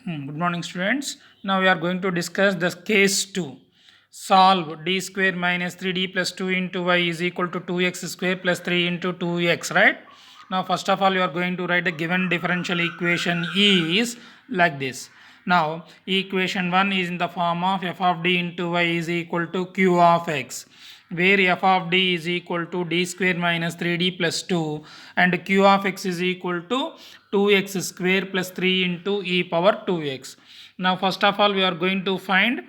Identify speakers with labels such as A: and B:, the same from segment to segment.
A: Good morning, students. Now we are going to discuss the case 2. Solve d square minus 3d plus 2 into y is equal to 2x square plus 3 into 2x, right? Now, first of all, you are going to write the given differential equation is like this. Now, equation 1 is in the form of f of d into y is equal to q of x, where f of d is equal to d square minus 3d plus 2 and q of x is equal to 2x square plus 3 into e power 2x. Now, first of all, we are going to find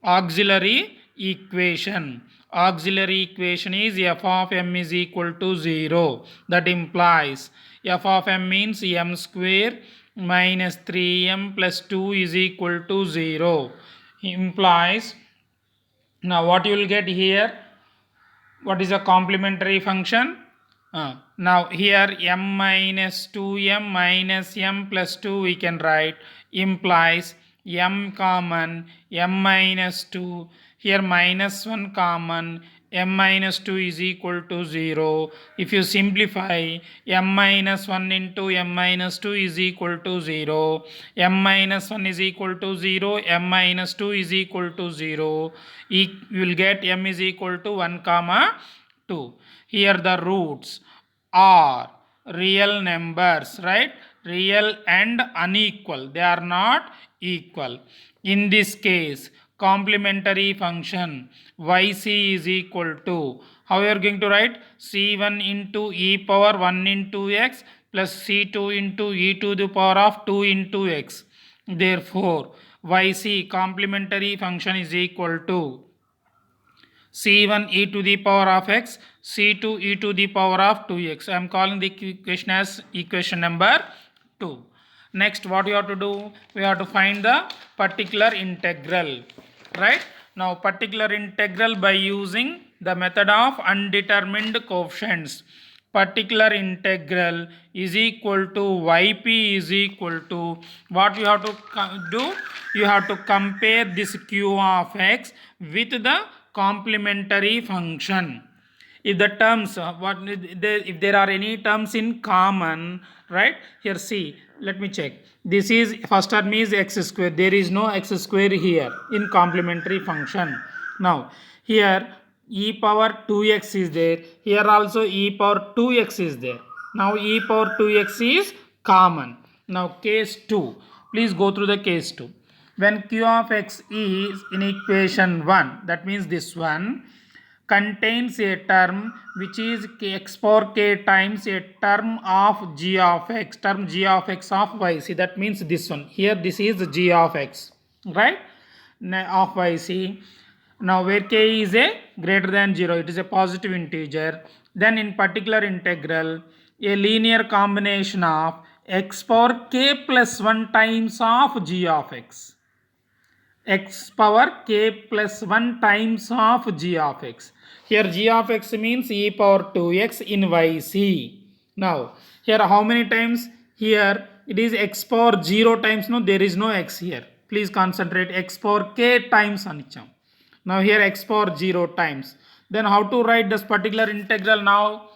A: auxiliary equation. Auxiliary equation is f of m is equal to 0. That implies f of m means m square minus 3m plus 2 is equal to 0. Implies, now what you will get here, what is a complementary function? Now here m minus 2m minus m plus 2 we can write, implies m common, m minus 2, here minus 1 common, m minus 2 is equal to 0. If you simplify, m minus 1 into m minus 2 is equal to 0, m minus 1 is equal to 0, m minus 2 is equal to 0. You will get m is equal to 1 comma 2. Here the roots are real numbers, right? Real and unequal, they are not equal. In this case, complementary function yc is equal to, how we are going to write, c1 into e power 1 into x plus c2 into e to the power of 2 into x. Therefore yc complementary function is equal to c1 e to the power of x, c2 e to the power of 2x. I am calling the equation as equation number 2. Next, what you have to do? We have to find the particular integral, right? Now, particular integral by using the method of undetermined coefficients. Particular integral is equal to yp is equal to, what you have to do? You have to compare this q of x with the complementary function. If the terms if there are any terms in common, right? Here see, let me check. This is, first term is x square, there is no x square here in complementary function. Now here e power 2x is there, here also e power 2x is there. Now e power 2x is common. Now case 2, please go through the case 2. When q of x is in equation 1, that means this one contains a term which is x power k times a term of g of x, term g of x of y. See, that means this one here, this is g of x, right, of y. See, now where k is a greater than 0, it is a positive integer, then in particular integral a linear combination of x power k plus 1 times of g of x, x power k plus 1 times of g of x. Here g of x means e power 2x in yc. Now here how many times? Here it is x power 0 times, no, there is no x here. Please concentrate, x power k times anicham. Now here x power 0 times. Then how to write this particular integral now?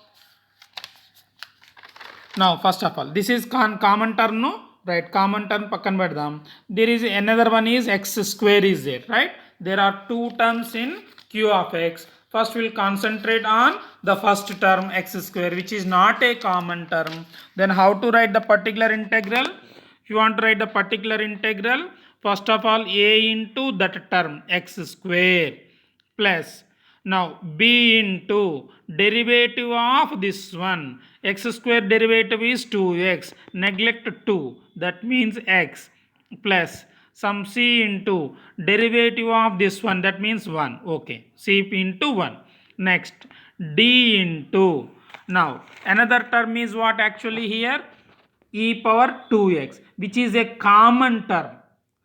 A: Now first of all, this is common term, no, right? Common term pakkan pedam. There is another one is x square is there, right? There are two terms in q of x. First we will concentrate on the first term x square, which is not a common term. Then how to write the particular integral? If you want to write the particular integral, first of all a into that term x square plus, now b into derivative of this one, x square derivative is 2x, neglect 2, that means x, plus some c into derivative of this one, that means 1, okay, c into 1. Next d into, now another term is what actually here, e power 2x, which is a common term,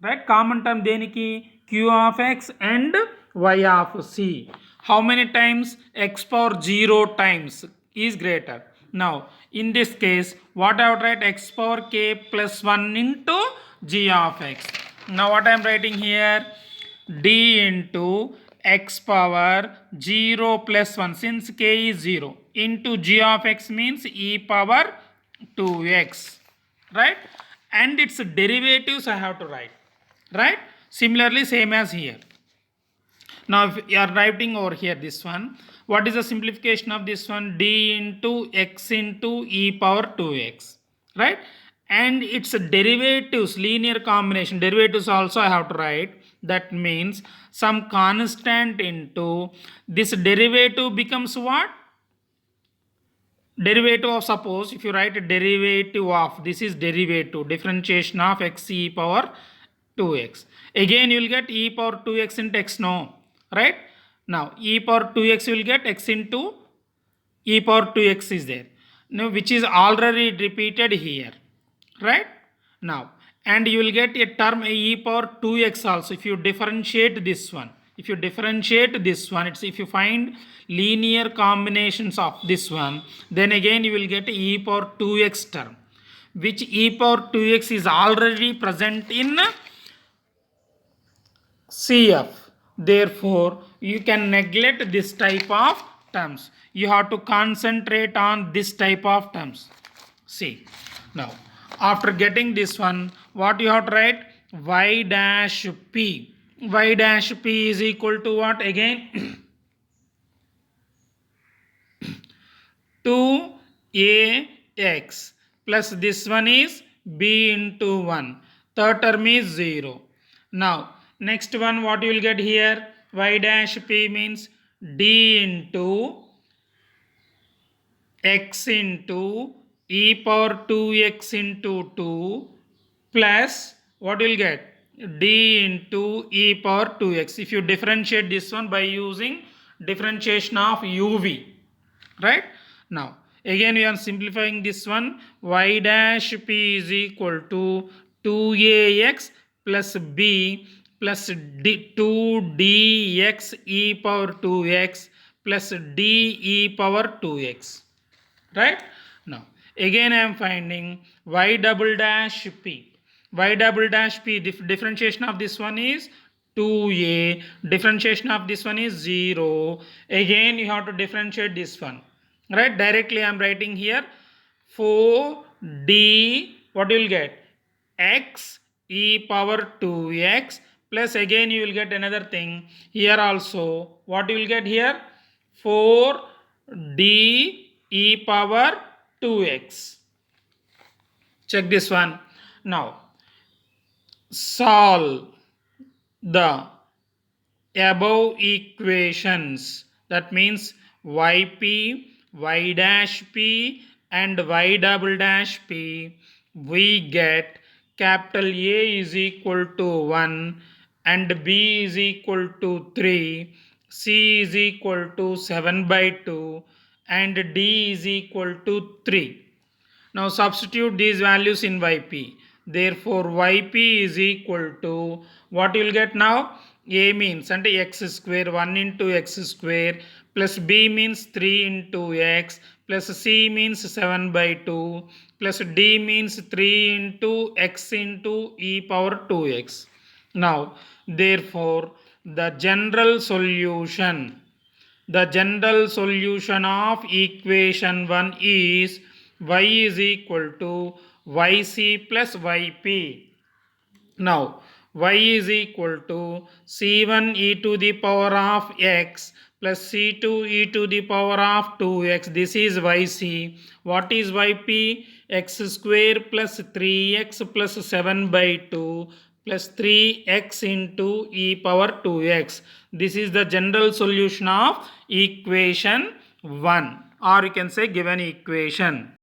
A: right? Common term deniki, q of x and y of c. How many times? X power 0 times is greater. Now in this case, what I would write, x power k plus 1 into g of x. Now what I am writing here, d into x power 0 plus 1, since k is 0, into g of x means e power 2x, right? and its derivatives I have to write, right? Similarly, same as here. Now, if you are writing over here this one, what is the simplification of this one? D into x into e power 2x, right? And its derivatives, linear combination, derivatives also I have to write. That means some constant into this derivative becomes what? Derivative of, suppose if you write a derivative of, this is derivative, differentiation of x e power 2x. Again you will get e power 2x into x, no, right? Now e power 2x will get x into e power 2x is there. Now which is already repeated here, right? Now, and you will get a term e power 2x also if you differentiate this one. If you differentiate this one, it's if you find linear combinations of this one, then again you will get e power 2x term, which e power 2x is already present in CF. Therefore, you can neglect this type of terms. You have to concentrate on this type of terms. See, now after getting this one, what you have to write? Y dash p. Y dash p is equal to what again? 2ax plus this one is b into 1. Third term is 0. Now, next one what you will get here? Y dash p means d into x into e power 2x into 2 plus what you will get? D into e power 2x. If you differentiate this one by using differentiation of uv, right? Now again we are simplifying this one. Y dash p is equal to 2ax plus b plus 2dx e power 2x plus d e power 2x, right? Now again I am finding y double dash p. Y double dash p, differentiation of this one is 2a, differentiation of this one is 0. Again you have to differentiate this one, right? Directly I am writing here 4d, what you will get? X e power 2x plus again you will get another thing here also. What you will get here? 4d e power 2x. Check this one. Now solve the above equations. That means yp, y dash p and y double dash p. We get capital A is equal to 1 and B is equal to 3, C is equal to 7 by 2 and D is equal to 3. Now substitute these values in yp. Therefore yp is equal to what you will get now? A means and x square, 1 into x square plus b means 3 into x plus c means 7 by 2 plus d means 3 into x into e power 2x. Now therefore the general solution of equation 1 is y is equal to yc plus yp. Now y is equal to c1 e to the power of x plus c2 e to the power of 2x. This is yc. What is yp? X square plus 3x plus 7 by 2 plus 3x into e power 2x. This is the general solution of equation 1, or you can say given equation.